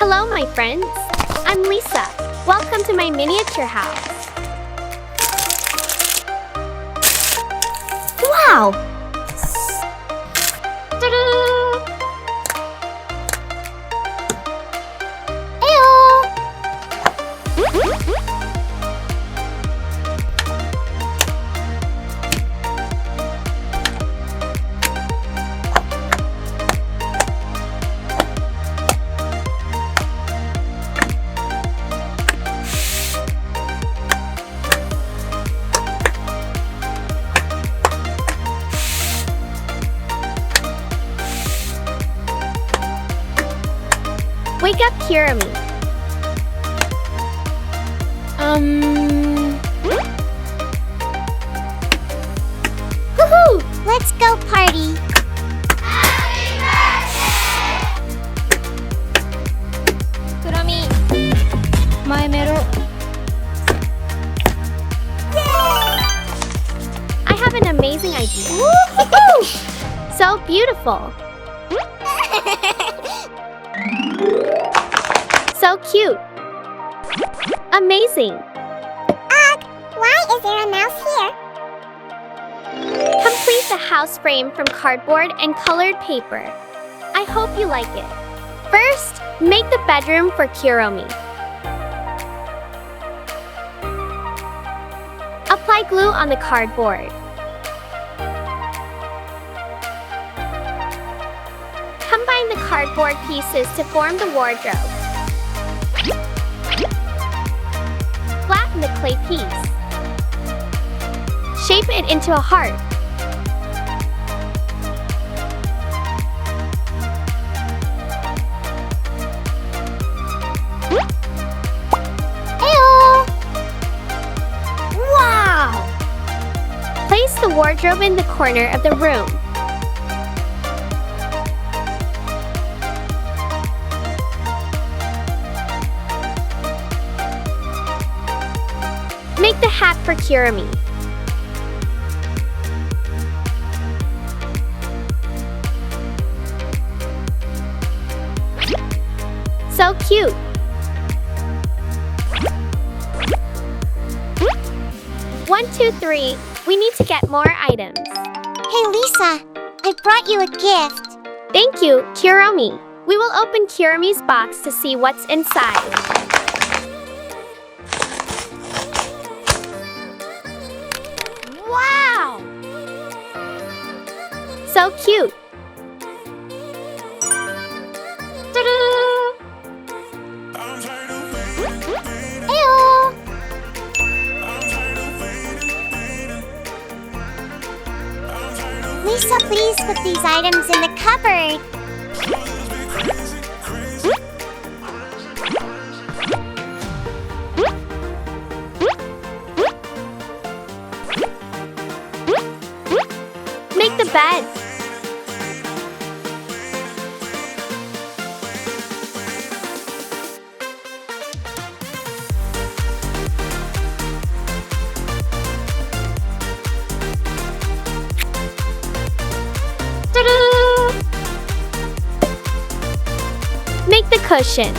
Hello, my friends. I'm Lisa. Welcome to my miniature house. Wow! Wake up, Kuromi. Woohoo! Let's go party! Kuromi, 前メロ。I have an amazing idea. Woohoo! So beautiful. So cute. Amazing. Ugh! Why is there a mouse here? Complete the house frame from cardboard and colored paper. I hope you like it. First, make the bedroom for Kuromi. Apply glue on the cardboard. Combine the cardboard pieces to form the wardrobe. Flatten the clay piece. Shape it into a heart. Ew! Wow! Place the wardrobe in the corner of the room. Make the hat for Kuromi. So cute. One, two, three. We need to get more items. Hey Lisa, I brought you a gift. Thank you, Kuromi. We will open Kuromi's box to see what's inside. Wow! So cute. Ew! Lisa, please put these items in the cupboard. Make the bed. Make the cushion.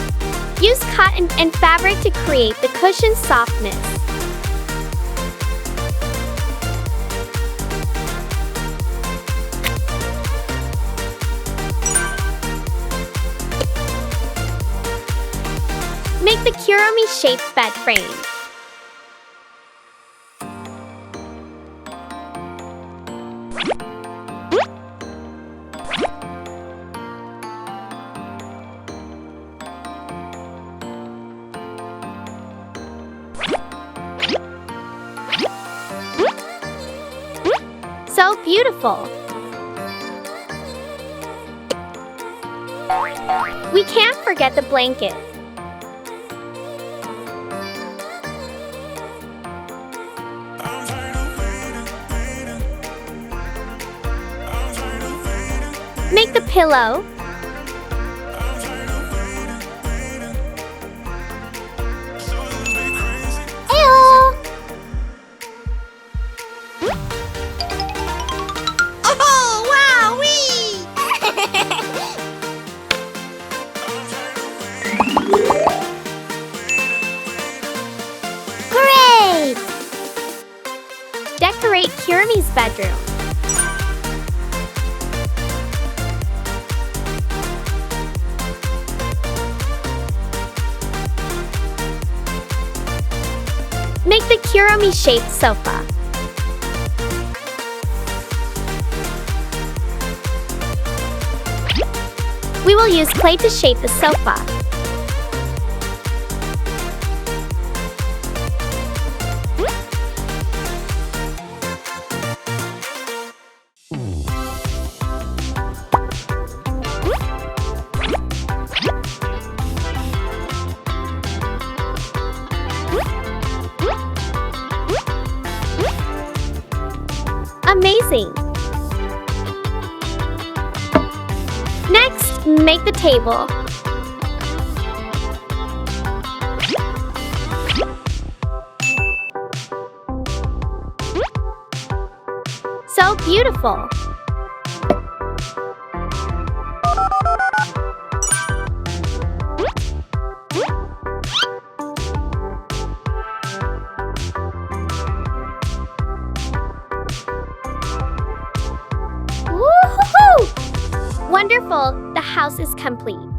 Use cotton and fabric to create the cushion's softness. Make the Kuromi-shaped bed frame. So beautiful. We can't forget the blanket. Make the pillow. Ew! Oh, wow! Wee! Kuromi-shaped sofa. We will use clay to shape the sofa. Amazing! Next, make the table. So beautiful! Woohoo! Wonderful! The house is complete.